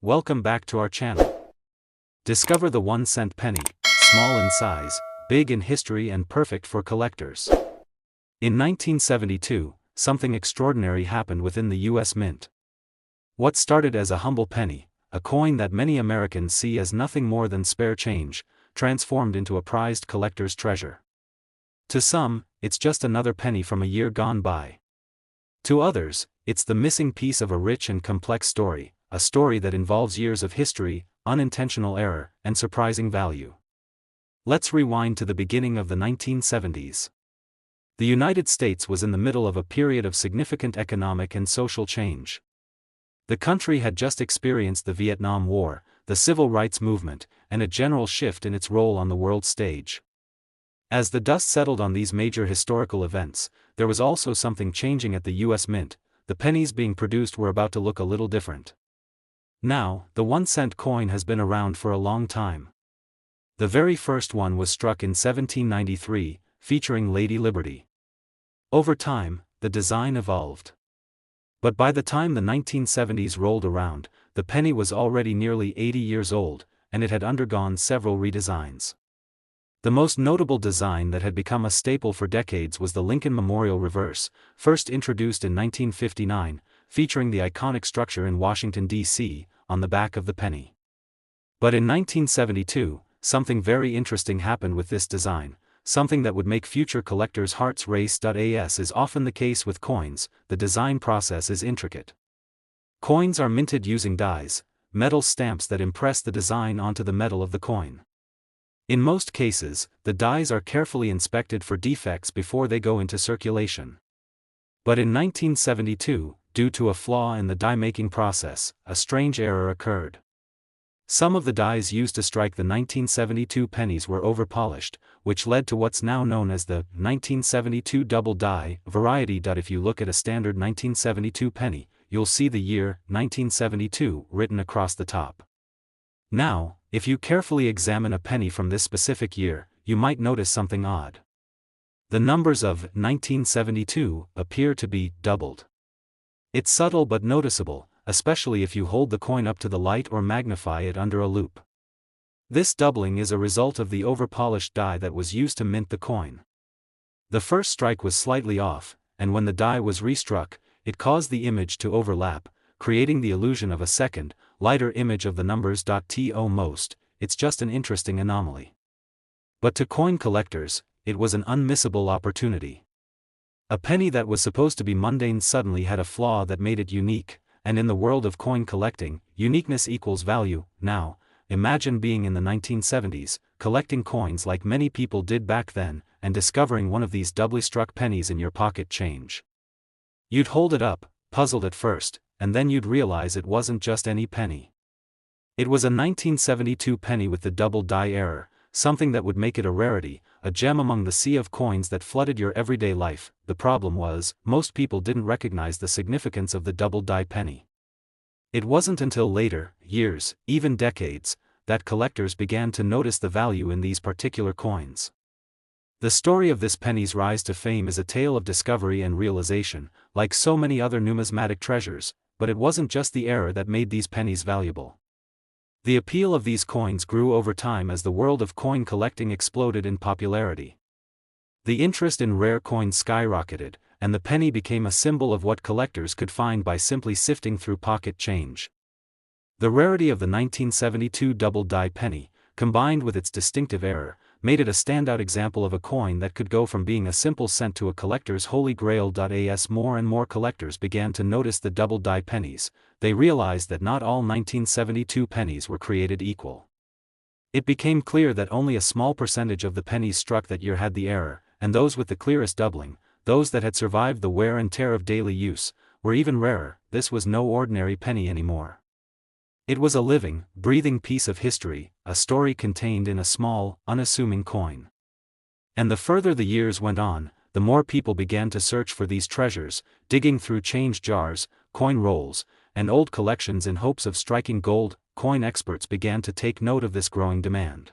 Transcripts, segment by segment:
welcome back to our channel. Discover the 1-cent penny, small in size, big in history and perfect for collectors. In 1972, something extraordinary happened within the U.S. Mint. What started as a humble penny, a coin that many Americans see as nothing more than spare change, transformed into a prized collector's treasure. To some, it's just another penny from a year gone by. To others, it's the missing piece of a rich and complex story, a story that involves years of history, unintentional error, and surprising value. Let's rewind to the beginning of the 1970s. The United States was in the middle of a period of significant economic and social change. The country had just experienced the Vietnam War, the Civil Rights Movement, and a general shift in its role on the world stage. As the dust settled on these major historical events, there was also something changing at the U.S. Mint. The pennies being produced were about to look a little different. Now, the 1-cent coin has been around for a long time. The very first one was struck in 1793, featuring Lady Liberty. Over time, the design evolved. But by the time the 1970s rolled around, the penny was already nearly 80 years old, and it had undergone several redesigns. The most notable design that had become a staple for decades was the Lincoln Memorial Reverse, first introduced in 1959, featuring the iconic structure in Washington, D.C., on the back of the penny. But in 1972, something very interesting happened with this design, something that would make future collectors' hearts race. As is often the case with coins, the design process is intricate. Coins are minted using dies, metal stamps that impress the design onto the metal of the coin. In most cases, the dies are carefully inspected for defects before they go into circulation. But in 1972, due to a flaw in the die-making process, a strange error occurred. Some of the dies used to strike the 1972 pennies were overpolished, which led to what's now known as the 1972 double die variety. If you look at a standard 1972 penny, you'll see the year 1972 written across the top. Now, if you carefully examine a penny from this specific year, you might notice something odd. The numbers of 1972 appear to be doubled. It's subtle but noticeable, especially if you hold the coin up to the light or magnify it under a loupe. This doubling is a result of the overpolished die that was used to mint the coin. The first strike was slightly off, and when the die was restruck, it caused the image to overlap, creating the illusion of a second, lighter image of the numbers. To most, it's just an interesting anomaly. But to coin collectors, it was an unmissable opportunity. A penny that was supposed to be mundane suddenly had a flaw that made it unique, and in the world of coin collecting, uniqueness equals value. Now, imagine being in the 1970s, collecting coins like many people did back then, and discovering one of these doubly struck pennies in your pocket change. You'd hold it up, puzzled at first, and then you'd realize it wasn't just any penny. It was a 1972 penny with the double die error, something that would make it a rarity, a gem among the sea of coins that flooded your everyday life. The problem was, most people didn't recognize the significance of the double die penny. It wasn't until later, years, even decades, that collectors began to notice the value in these particular coins. The story of this penny's rise to fame is a tale of discovery and realization, like so many other numismatic treasures, but it wasn't just the error that made these pennies valuable. The appeal of these coins grew over time as the world of coin collecting exploded in popularity. The interest in rare coins skyrocketed, and the penny became a symbol of what collectors could find by simply sifting through pocket change. The rarity of the 1972 double die penny, combined with its distinctive error, made it a standout example of a coin that could go from being a simple cent to a collector's holy grail. As more and more collectors began to notice the double die pennies, they realized that not all 1972 pennies were created equal. It became clear that only a small percentage of the pennies struck that year had the error, and those with the clearest doubling, those that had survived the wear and tear of daily use, were even rarer. This was no ordinary penny anymore. It was a living, breathing piece of history, a story contained in a small, unassuming coin. And the further the years went on, the more people began to search for these treasures, digging through change jars, coin rolls, and old collections in hopes of striking gold. Coin experts began to take note of this growing demand.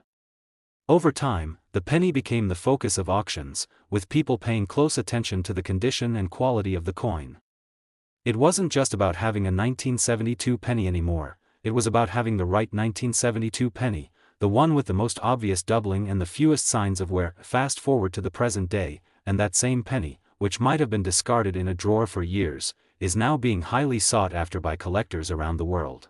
Over time, the penny became the focus of auctions, with people paying close attention to the condition and quality of the coin. It wasn't just about having a 1972 penny anymore. it was about having the right 1972 penny, the one with the most obvious doubling and the fewest signs of wear. Fast forward to the present day, and that same penny, which might have been discarded in a drawer for years, is now being highly sought after by collectors around the world.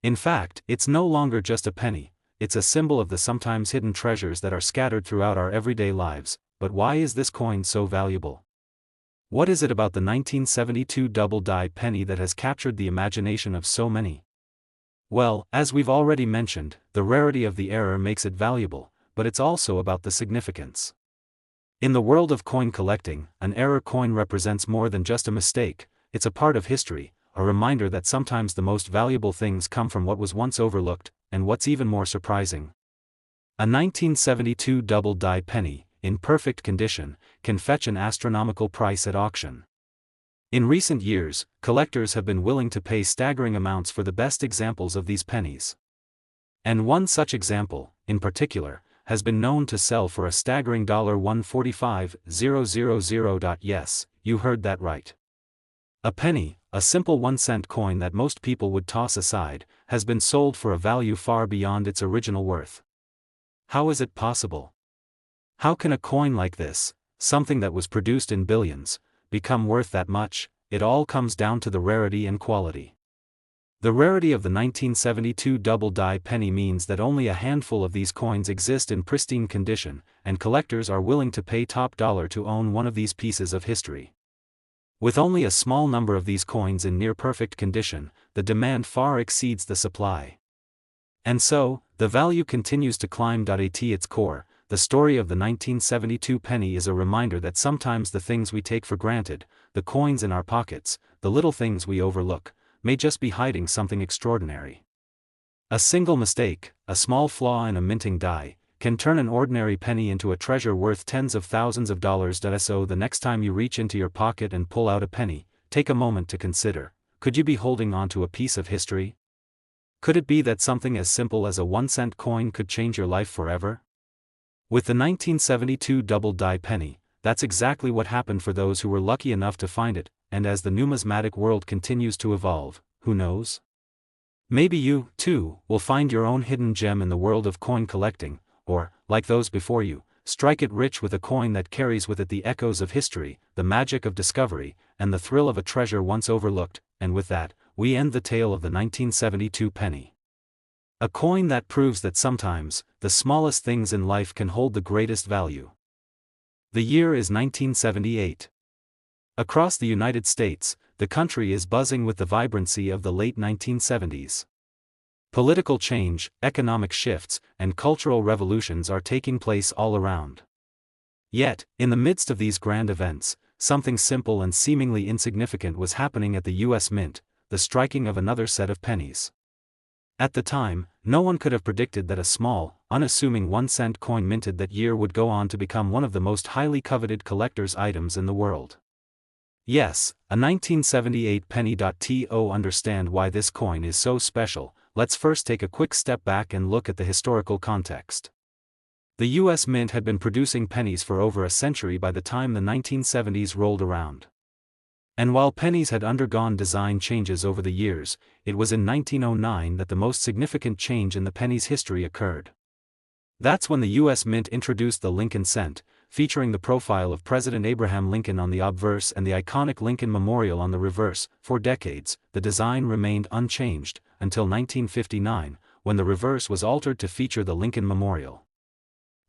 In fact, it's no longer just a penny, it's a symbol of the sometimes hidden treasures that are scattered throughout our everyday lives. But why is this coin so valuable? What is it about the 1972 double-die penny that has captured the imagination of so many? Well, as we've already mentioned, the rarity of the error makes it valuable, but it's also about the significance. In the world of coin collecting, an error coin represents more than just a mistake, it's a part of history, a reminder that sometimes the most valuable things come from what was once overlooked, and what's even more surprising. A 1972 double-die penny, in perfect condition, can fetch an astronomical price at auction. In recent years, collectors have been willing to pay staggering amounts for the best examples of these pennies. And one such example, in particular, has been known to sell for a staggering $145,000. Yes, you heard that right. A penny, a simple 1-cent coin that most people would toss aside, has been sold for a value far beyond its original worth. How is it possible? How can a coin like this, something that was produced in billions, become worth that much? It all comes down to the rarity and quality. The rarity of the 1972 double-die penny means that only a handful of these coins exist in pristine condition, and collectors are willing to pay top dollar to own one of these pieces of history. With only a small number of these coins in near-perfect condition, the demand far exceeds the supply. And so, the value continues to climb. At its core, the story of the 1972 penny is a reminder that sometimes the things we take for granted, the coins in our pockets, the little things we overlook, may just be hiding something extraordinary. A single mistake, a small flaw in a minting die, can turn an ordinary penny into a treasure worth tens of thousands of dollars. So the next time you reach into your pocket and pull out a penny, take a moment to consider, could you be holding on to a piece of history? Could it be that something as simple as a 1-cent coin could change your life forever? With the 1972 double-die penny, that's exactly what happened for those who were lucky enough to find it, and as the numismatic world continues to evolve, who knows? Maybe you, too, will find your own hidden gem in the world of coin collecting, or, like those before you, strike it rich with a coin that carries with it the echoes of history, the magic of discovery, and the thrill of a treasure once overlooked. And with that, we end the tale of the 1972 penny. A coin that proves that sometimes, the smallest things in life can hold the greatest value. The year is 1978. Across the United States, the country is buzzing with the vibrancy of the late 1970s. Political change, economic shifts, and cultural revolutions are taking place all around. Yet, in the midst of these grand events, something simple and seemingly insignificant was happening at the U.S. Mint, the striking of another set of pennies. At the time, no one could have predicted that a small, unassuming 1-cent coin minted that year would go on to become one of the most highly coveted collector's items in the world. Yes, a 1978 penny. To understand why this coin is so special, let's first take a quick step back and look at the historical context. The U.S. Mint had been producing pennies for over a century by the time the 1970s rolled around. And while pennies had undergone design changes over the years, it was in 1909 that the most significant change in the penny's history occurred. That's when the U.S. Mint introduced the Lincoln cent, featuring the profile of President Abraham Lincoln on the obverse and the iconic Lincoln Memorial on the reverse. For decades, the design remained unchanged, until 1959, when the reverse was altered to feature the Lincoln Memorial.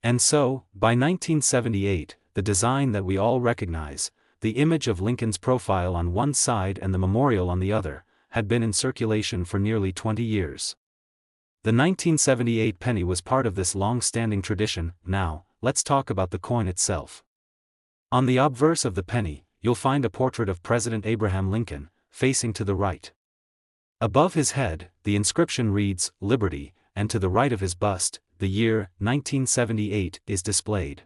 And so, by 1978, the design that we all recognize, the image of Lincoln's profile on one side and the memorial on the other, had been in circulation for nearly 20 years. The 1978 penny was part of this long-standing tradition. Now, let's talk about the coin itself. On the obverse of the penny, you'll find a portrait of President Abraham Lincoln, facing to the right. Above his head, the inscription reads, "Liberty," and to the right of his bust, the year, 1978, is displayed.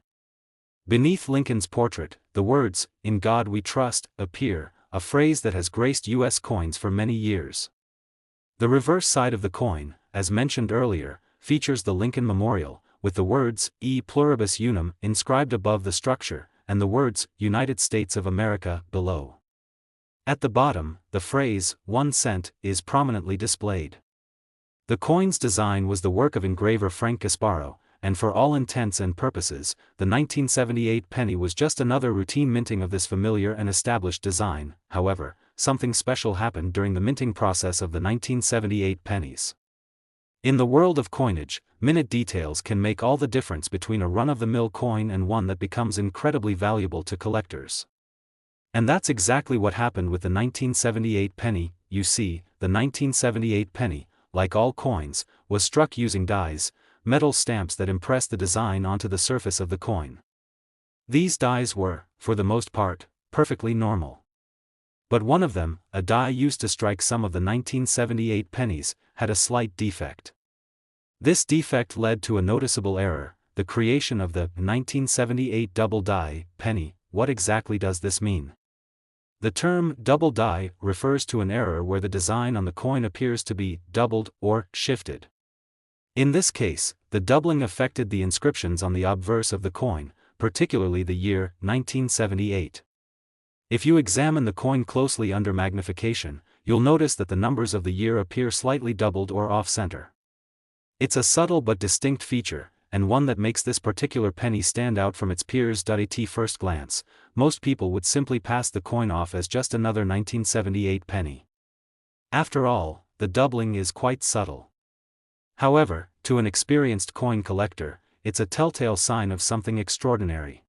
Beneath Lincoln's portrait, the words, "In God We Trust," appear, a phrase that has graced U.S. coins for many years. The reverse side of the coin, as mentioned earlier, features the Lincoln Memorial, with the words, "E pluribus unum," inscribed above the structure, and the words, "United States of America," below. At the bottom, the phrase, 1 cent, is prominently displayed. The coin's design was the work of engraver Frank Gasparo, and for all intents and purposes, the 1978 penny was just another routine minting of this familiar and established design. However, something special happened during the minting process of the 1978 pennies. In the world of coinage, minute details can make all the difference between a run-of-the-mill coin and one that becomes incredibly valuable to collectors. And that's exactly what happened with the 1978 penny. You see, the 1978 penny, like all coins, was struck using dies, metal stamps that impress the design onto the surface of the coin. These dies were, for the most part, perfectly normal. But one of them, a die used to strike some of the 1978 pennies, had a slight defect. This defect led to a noticeable error, the creation of the 1978 double die penny. What exactly does this mean? The term double die refers to an error where the design on the coin appears to be doubled or shifted. In this case, the doubling affected the inscriptions on the obverse of the coin, particularly the year 1978. If you examine the coin closely under magnification, you'll notice that the numbers of the year appear slightly doubled or off-center. It's a subtle but distinct feature, and one that makes this particular penny stand out from its peers. At first glance, most people would simply pass the coin off as just another 1978 penny. After all, the doubling is quite subtle. However, to an experienced coin collector, it's a telltale sign of something extraordinary.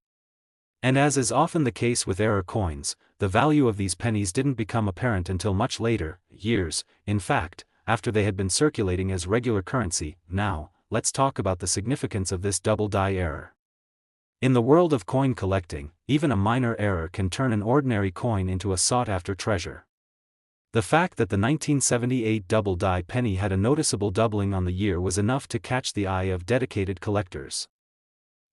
And as is often the case with error coins, the value of these pennies didn't become apparent until much later, years, in fact, after they had been circulating as regular currency. Now, let's talk about the significance of this double die error. In the world of coin collecting, even a minor error can turn an ordinary coin into a sought-after treasure. The fact that the 1978 double die penny had a noticeable doubling on the year was enough to catch the eye of dedicated collectors.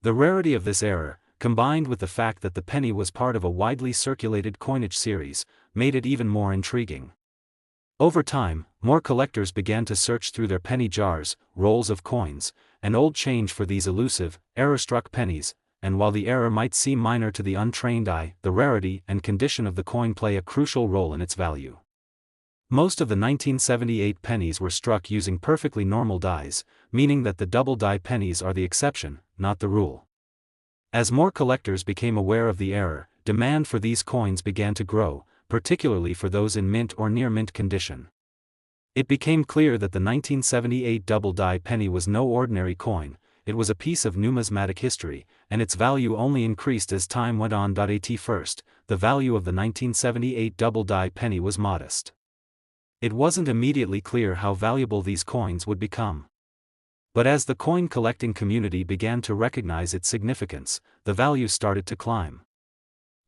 The rarity of this error, combined with the fact that the penny was part of a widely circulated coinage series, made it even more intriguing. Over time, more collectors began to search through their penny jars, rolls of coins, and old change for these elusive, error-struck pennies, and while the error might seem minor to the untrained eye, the rarity and condition of the coin play a crucial role in its value. Most of the 1978 pennies were struck using perfectly normal dies, meaning that the double die pennies are the exception, not the rule. As more collectors became aware of the error, demand for these coins began to grow, particularly for those in mint or near-mint condition. It became clear that the 1978 double die penny was no ordinary coin. It was a piece of numismatic history, and its value only increased as time went on. At first, the value of the 1978 double die penny was modest. It wasn't immediately clear how valuable these coins would become. But as the coin collecting community began to recognize its significance, the value started to climb.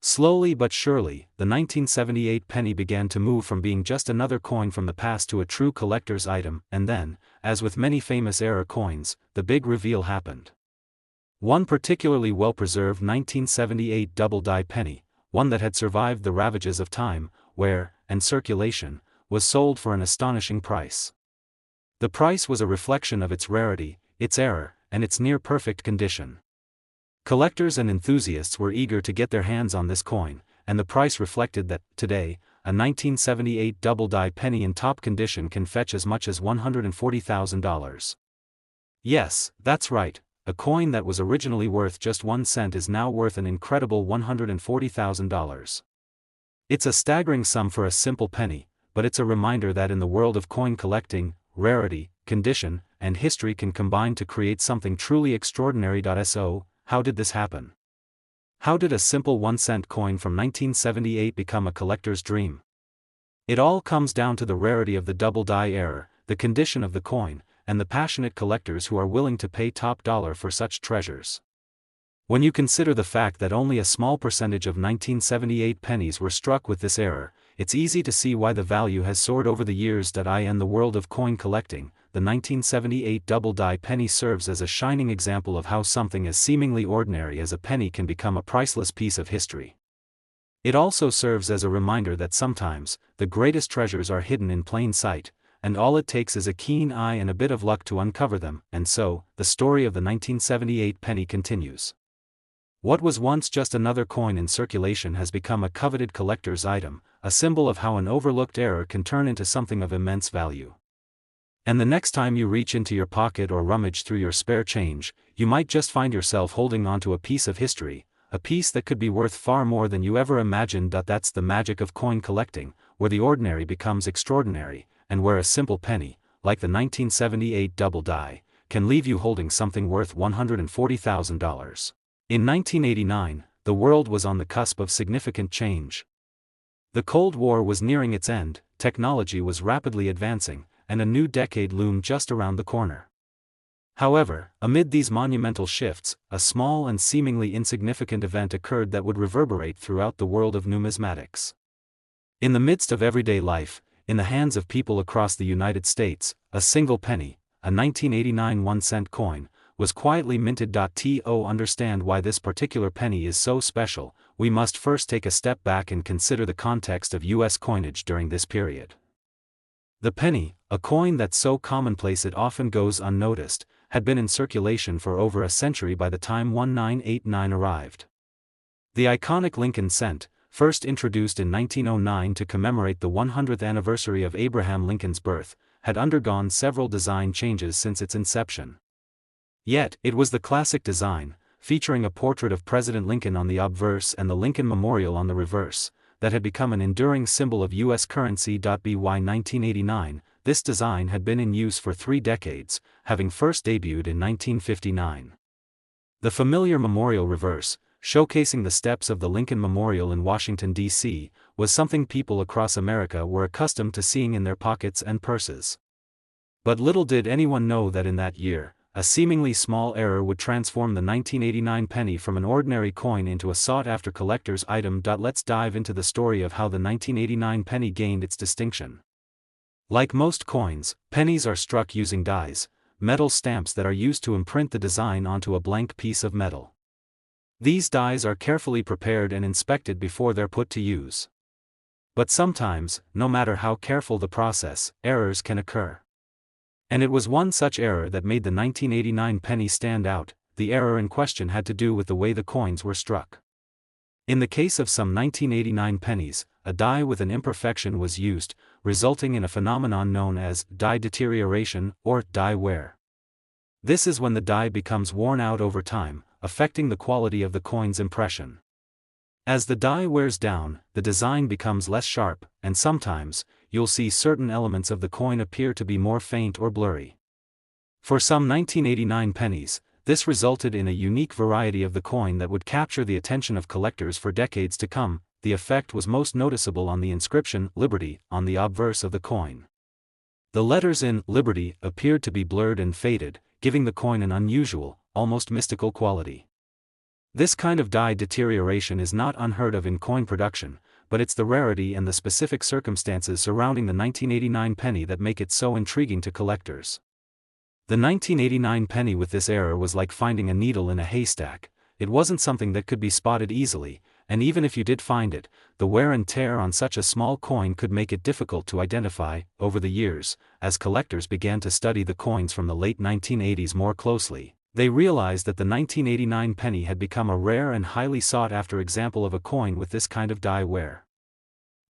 Slowly but surely, the 1978 penny began to move from being just another coin from the past to a true collector's item, and then, as with many famous error coins, the big reveal happened. One particularly well-preserved 1978 double die penny, one that had survived the ravages of time, wear, and circulation, was sold for an astonishing price. The price was a reflection of its rarity, its error, and its near-perfect condition. Collectors and enthusiasts were eager to get their hands on this coin, and the price reflected that. Today, a 1978 double die penny in top condition can fetch as much as $140,000. Yes, that's right, a coin that was originally worth just 1 cent is now worth an incredible $140,000. It's a staggering sum for a simple penny, but it's a reminder that in the world of coin collecting, rarity, condition, and history can combine to create something truly extraordinary. So, how did this happen? How did a simple 1-cent coin from 1978 become a collector's dream? It all comes down to the rarity of the double die error, the condition of the coin, and the passionate collectors who are willing to pay top dollar for such treasures. When you consider the fact that only a small percentage of 1978 pennies were struck with this error, it's easy to see why the value has soared over the years. In the world of coin collecting, the 1978 double die penny serves as a shining example of how something as seemingly ordinary as a penny can become a priceless piece of history. It also serves as a reminder that sometimes, the greatest treasures are hidden in plain sight, and all it takes is a keen eye and a bit of luck to uncover them. And so, the story of the 1978 penny continues. What was once just another coin in circulation has become a coveted collector's item, a symbol of how an overlooked error can turn into something of immense value. And the next time you reach into your pocket or rummage through your spare change, you might just find yourself holding onto a piece of history, a piece that could be worth far more than you ever imagined. That's the magic of coin collecting, where the ordinary becomes extraordinary, and where a simple penny, like the 1978 double die, can leave you holding something worth $140,000. In 1989, the world was on the cusp of significant change. The Cold War was nearing its end, technology was rapidly advancing, and a new decade loomed just around the corner. However, amid these monumental shifts, a small and seemingly insignificant event occurred that would reverberate throughout the world of numismatics. In the midst of everyday life, in the hands of people across the United States, a single penny, a 1989 1-cent coin, was quietly minted. To understand why this particular penny is so special, we must first take a step back and consider the context of U.S. coinage during this period. The penny, a coin that's so commonplace it often goes unnoticed, had been in circulation for over a century by the time 1989 arrived. The iconic Lincoln cent, first introduced in 1909 to commemorate the 100th anniversary of Abraham Lincoln's birth, had undergone several design changes since its inception. Yet, it was the classic design, featuring a portrait of President Lincoln on the obverse and the Lincoln Memorial on the reverse, that had become an enduring symbol of U.S. currency. By 1989, this design had been in use for 3 decades, having first debuted in 1959. The familiar memorial reverse, showcasing the steps of the Lincoln Memorial in Washington, D.C., was something people across America were accustomed to seeing in their pockets and purses. But little did anyone know that in that year, a seemingly small error would transform the 1989 penny from an ordinary coin into a sought-after collector's item. Let's dive into the story of how the 1989 penny gained its distinction. Like most coins, pennies are struck using dies, metal stamps that are used to imprint the design onto a blank piece of metal. These dies are carefully prepared and inspected before they're put to use. But sometimes, no matter how careful the process, errors can occur. And it was one such error that made the 1989 penny stand out. The error in question had to do with the way the coins were struck. In the case of some 1989 pennies, a die with an imperfection was used, resulting in a phenomenon known as die deterioration or die wear. This is when the die becomes worn out over time, affecting the quality of the coin's impression. As the die wears down, the design becomes less sharp, and sometimes, you'll see certain elements of the coin appear to be more faint or blurry. For some 1989 pennies, this resulted in a unique variety of the coin that would capture the attention of collectors for decades to come. The effect was most noticeable on the inscription, Liberty, on the obverse of the coin. The letters in Liberty appeared to be blurred and faded, giving the coin an unusual, almost mystical quality. This kind of die deterioration is not unheard of in coin production, but it's the rarity and the specific circumstances surrounding the 1989 penny that make it so intriguing to collectors. The 1989 penny with this error was like finding a needle in a haystack. It wasn't something that could be spotted easily, and even if you did find it, the wear and tear on such a small coin could make it difficult to identify. Over the years, as collectors began to study the coins from the late 1980s more closely, they realized that the 1989 penny had become a rare and highly sought-after example of a coin with this kind of die wear.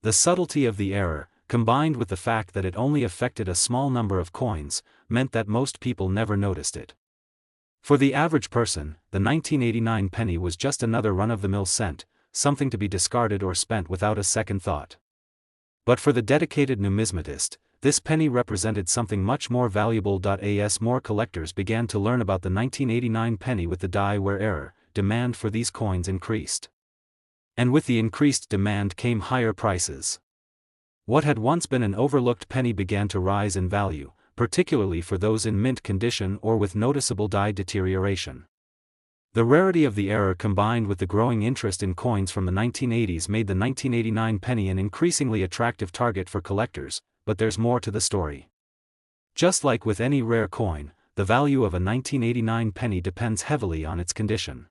The subtlety of the error, combined with the fact that it only affected a small number of coins, meant that most people never noticed it. For the average person, the 1989 penny was just another run-of-the-mill cent, something to be discarded or spent without a second thought. But for the dedicated numismatist, this penny represented something much more valuable. As more collectors began to learn about the 1989 penny with the die wear error, demand for these coins increased. And with the increased demand came higher prices. What had once been an overlooked penny began to rise in value, particularly for those in mint condition or with noticeable die deterioration. The rarity of the error combined with the growing interest in coins from the 1980s made the 1989 penny an increasingly attractive target for collectors. But there's more to the story. Just like with any rare coin, the value of a 1989 penny depends heavily on its condition.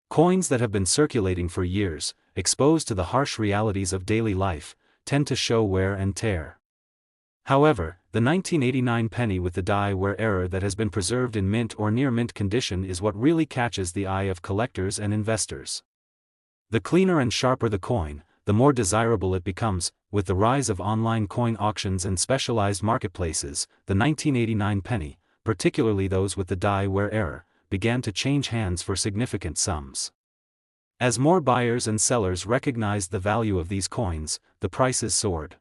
Coins that have been circulating for years, exposed to the harsh realities of daily life, tend to show wear and tear. However, the 1989 penny with the die wear error that has been preserved in mint or near mint condition is what really catches the eye of collectors and investors. The cleaner and sharper the coin, the more desirable it becomes. With the rise of online coin auctions and specialized marketplaces, the 1989 penny, particularly those with the die-wear error, began to change hands for significant sums. As more buyers and sellers recognized the value of these coins, the prices soared.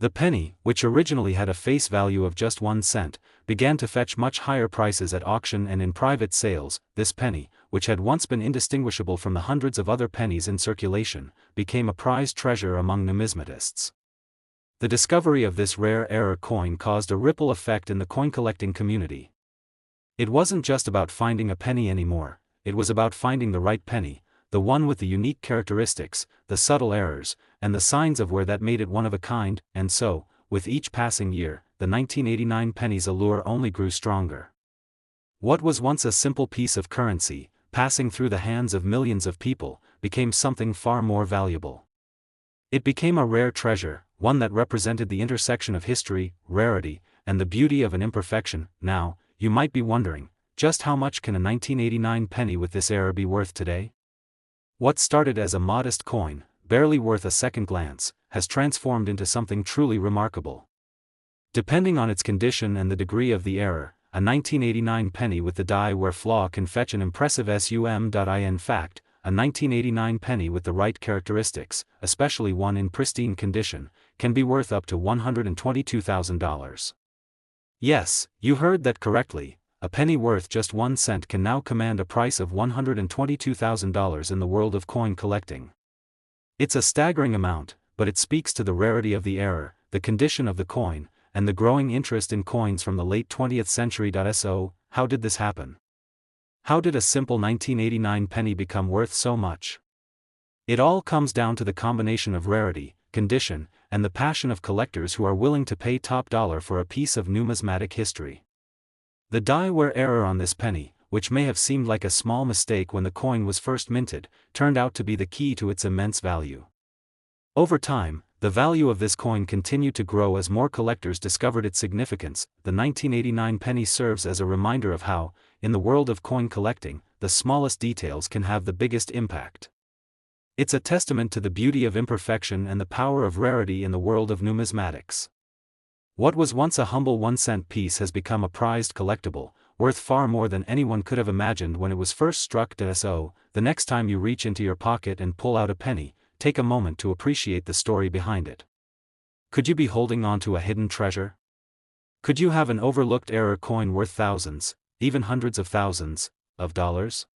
The penny, which originally had a face value of just 1 cent, began to fetch much higher prices at auction and in private sales. This penny, which had once been indistinguishable from the hundreds of other pennies in circulation, became a prized treasure among numismatists. The discovery of this rare error coin caused a ripple effect in the coin collecting community. It wasn't just about finding a penny anymore, it was about finding the right penny, the one with the unique characteristics, the subtle errors, and the signs of wear that made it one of a kind. And so, with each passing year, the 1989 penny's allure only grew stronger. What was once a simple piece of currency, passing through the hands of millions of people, became something far more valuable. It became a rare treasure, one that represented the intersection of history, rarity, and the beauty of an imperfection. Now, you might be wondering, just how much can a 1989 penny with this error be worth today? What started as a modest coin, barely worth a second glance, has transformed into something truly remarkable. Depending on its condition and the degree of the error, a 1989 penny with the die-wear flaw can fetch an impressive sum. In fact, a 1989 penny with the right characteristics, especially one in pristine condition, can be worth up to $122,000. Yes, you heard that correctly. A penny worth just 1 cent can now command a price of $122,000 in the world of coin collecting. It's a staggering amount, but it speaks to the rarity of the error, the condition of the coin, and the growing interest in coins from the late 20th century. So, how did this happen? How did a simple 1989 penny become worth so much? It all comes down to the combination of rarity, condition, and the passion of collectors who are willing to pay top dollar for a piece of numismatic history. The die-wear error on this penny, which may have seemed like a small mistake when the coin was first minted, turned out to be the key to its immense value. Over time, the value of this coin continued to grow as more collectors discovered its significance. The 1989 penny serves as a reminder of how, in the world of coin collecting, the smallest details can have the biggest impact. It's a testament to the beauty of imperfection and the power of rarity in the world of numismatics. What was once a humble 1-cent piece has become a prized collectible, worth far more than anyone could have imagined when it was first struck. So, the next time you reach into your pocket and pull out a penny, take a moment to appreciate the story behind it. Could you be holding on to a hidden treasure? Could you have an overlooked error coin worth thousands, even hundreds of thousands, of dollars?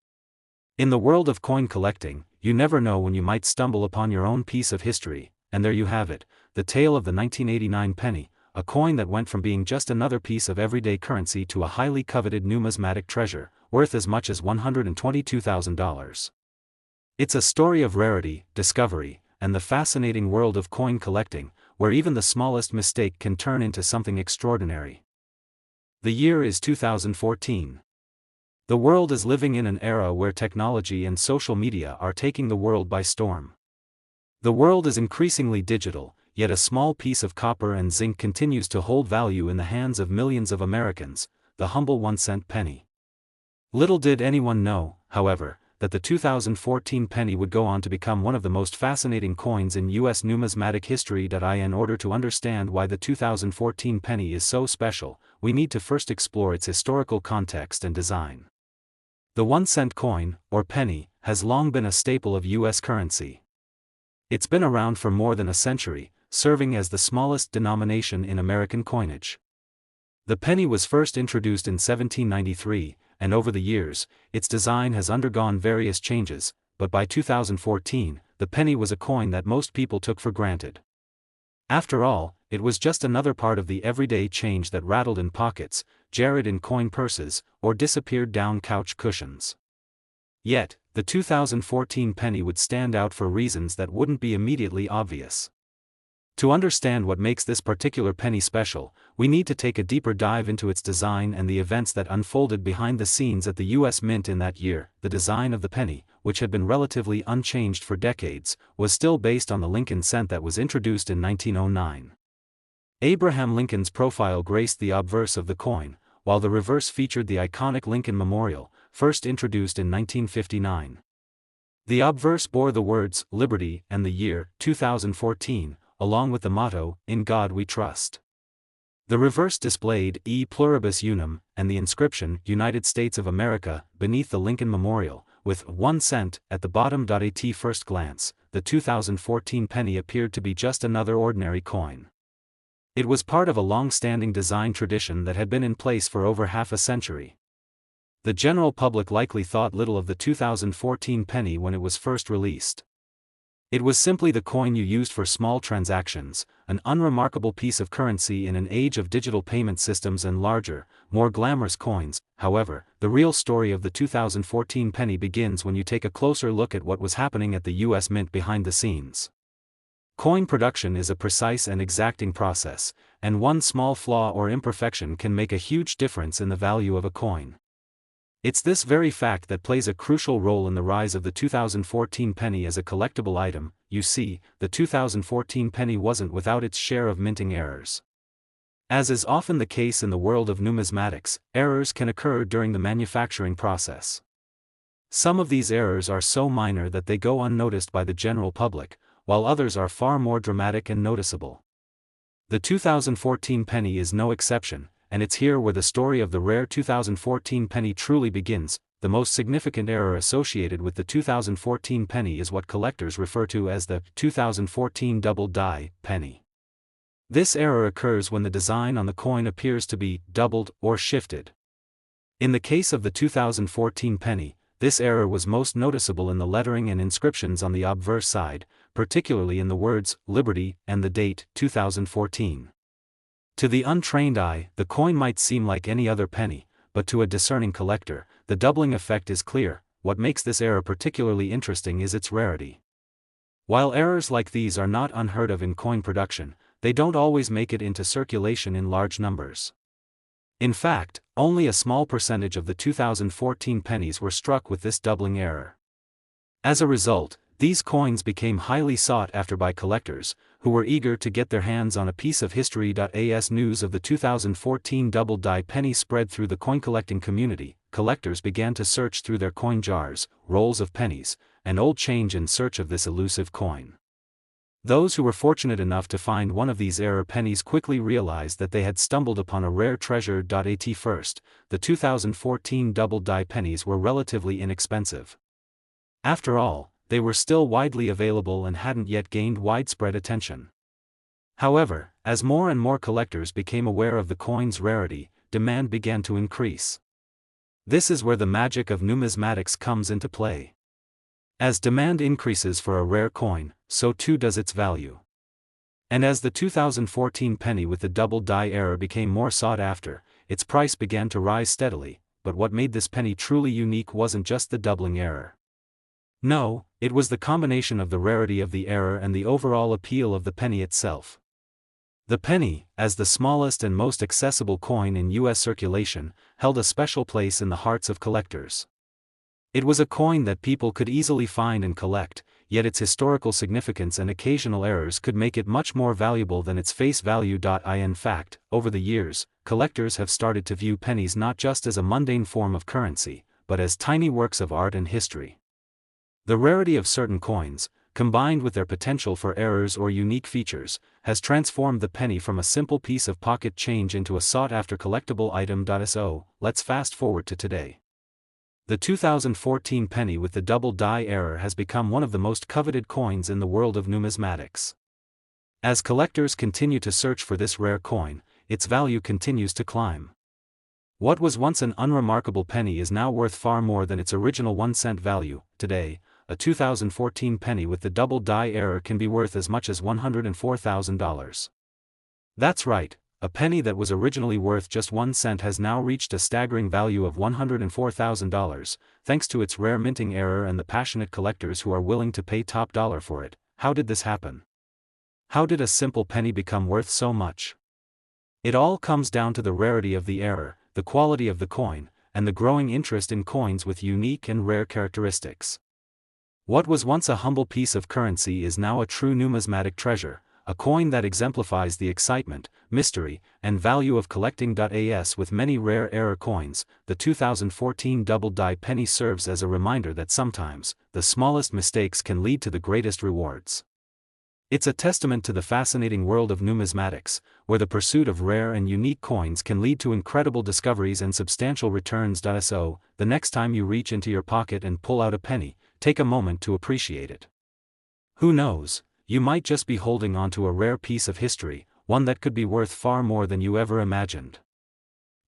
In the world of coin collecting, you never know when you might stumble upon your own piece of history. And there you have it, the tale of the 1989 penny, a coin that went from being just another piece of everyday currency to a highly coveted numismatic treasure, worth as much as $122,000. It's a story of rarity, discovery, and the fascinating world of coin collecting, where even the smallest mistake can turn into something extraordinary. The year is 2014. The world is living in an era where technology and social media are taking the world by storm. The world is increasingly digital, yet a small piece of copper and zinc continues to hold value in the hands of millions of Americans, the humble 1-cent penny. Little did anyone know, however, that the 2014 penny would go on to become one of the most fascinating coins in U.S. numismatic history. In order to understand why the 2014 penny is so special, we need to first explore its historical context and design. The 1-cent coin, or penny, has long been a staple of U.S. currency. It's been around for more than a century, serving as the smallest denomination in American coinage. The penny was first introduced in 1793, and over the years, its design has undergone various changes, but by 2014, the penny was a coin that most people took for granted. After all, it was just another part of the everyday change that rattled in pockets, jarred in coin purses, or disappeared down couch cushions. Yet, the 2014 penny would stand out for reasons that wouldn't be immediately obvious. To understand what makes this particular penny special, we need to take a deeper dive into its design and the events that unfolded behind the scenes at the U.S. Mint in that year. The design of the penny, which had been relatively unchanged for decades, was still based on the Lincoln cent that was introduced in 1909. Abraham Lincoln's profile graced the obverse of the coin, while the reverse featured the iconic Lincoln Memorial, first introduced in 1959. The obverse bore the words, Liberty, and the year, 2014, along with the motto, In God We Trust. The reverse displayed, E pluribus unum, and the inscription, United States of America, beneath the Lincoln Memorial, with 1 cent at the bottom. At first glance, the 2014 penny appeared to be just another ordinary coin. It was part of a long-standing design tradition that had been in place for over half a century. The general public likely thought little of the 2014 penny when it was first released. It was simply the coin you used for small transactions, an unremarkable piece of currency in an age of digital payment systems and larger, more glamorous coins. However, the real story of the 2014 penny begins when you take a closer look at what was happening at the US Mint behind the scenes. Coin production is a precise and exacting process, and one small flaw or imperfection can make a huge difference in the value of a coin. It's this very fact that plays a crucial role in the rise of the 2014 penny as a collectible item. You see, the 2014 penny wasn't without its share of minting errors. As is often the case in the world of numismatics, errors can occur during the manufacturing process. Some of these errors are so minor that they go unnoticed by the general public, while others are far more dramatic and noticeable. The 2014 penny is no exception, and it's here where the story of the rare 2014 penny truly begins. The most significant error associated with the 2014 penny is what collectors refer to as the 2014 double die penny. This error occurs when the design on the coin appears to be doubled or shifted. In the case of the 2014 penny, this error was most noticeable in the lettering and inscriptions on the obverse side, particularly in the words, Liberty, and the date, 2014. To the untrained eye, the coin might seem like any other penny, but to a discerning collector, the doubling effect is clear. What makes this error particularly interesting is its rarity. While errors like these are not unheard of in coin production, they don't always make it into circulation in large numbers. In fact, only a small percentage of the 2014 pennies were struck with this doubling error. As a result, these coins became highly sought after by collectors, who were eager to get their hands on a piece of history. As news of the 2014 double die penny spread through the coin collecting community, collectors began to search through their coin jars, rolls of pennies, and old change in search of this elusive coin. Those who were fortunate enough to find one of these error pennies quickly realized that they had stumbled upon a rare treasure. At first, the 2014 double die pennies were relatively inexpensive. After all, they were still widely available and hadn't yet gained widespread attention. However, as more and more collectors became aware of the coin's rarity, demand began to increase. This is where the magic of numismatics comes into play. As demand increases for a rare coin, so too does its value. And as the 2014 penny with the double die error became more sought after, its price began to rise steadily. But what made this penny truly unique wasn't just the doubling error. No, it was the combination of the rarity of the error and the overall appeal of the penny itself. The penny, as the smallest and most accessible coin in U.S. circulation, held a special place in the hearts of collectors. It was a coin that people could easily find and collect, yet its historical significance and occasional errors could make it much more valuable than its face value. In fact, over the years, collectors have started to view pennies not just as a mundane form of currency, but as tiny works of art and history. The rarity of certain coins, combined with their potential for errors or unique features, has transformed the penny from a simple piece of pocket change into a sought-after collectible item. So, let's fast forward to today. The 2014 penny with the double die error has become one of the most coveted coins in the world of numismatics. As collectors continue to search for this rare coin, its value continues to climb. What was once an unremarkable penny is now worth far more than its original 1-cent value. Today, a 2014 penny with the double die error can be worth as much as $104,000. That's right, a penny that was originally worth just 1 cent has now reached a staggering value of $104,000, thanks to its rare minting error and the passionate collectors who are willing to pay top dollar for it. How did this happen? How did a simple penny become worth so much? It all comes down to the rarity of the error, the quality of the coin, and the growing interest in coins with unique and rare characteristics. What was once a humble piece of currency is now a true numismatic treasure, a coin that exemplifies the excitement, mystery, and value of collecting. As with many rare error coins, the 2014 double die penny serves as a reminder that sometimes, the smallest mistakes can lead to the greatest rewards. It's a testament to the fascinating world of numismatics, where the pursuit of rare and unique coins can lead to incredible discoveries and substantial returns. So, the next time you reach into your pocket and pull out a penny, take a moment to appreciate it. Who knows, you might just be holding onto a rare piece of history, one that could be worth far more than you ever imagined.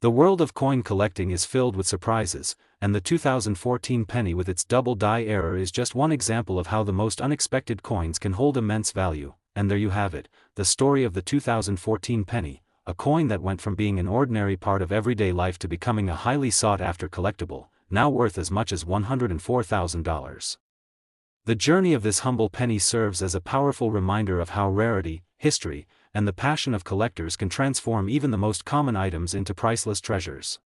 The world of coin collecting is filled with surprises, and the 2014 penny with its double die error is just one example of how the most unexpected coins can hold immense value. And there you have it, the story of the 2014 penny, a coin that went from being an ordinary part of everyday life to becoming a highly sought-after collectible, now worth as much as $104,000. The journey of this humble penny serves as a powerful reminder of how rarity, history, and the passion of collectors can transform even the most common items into priceless treasures.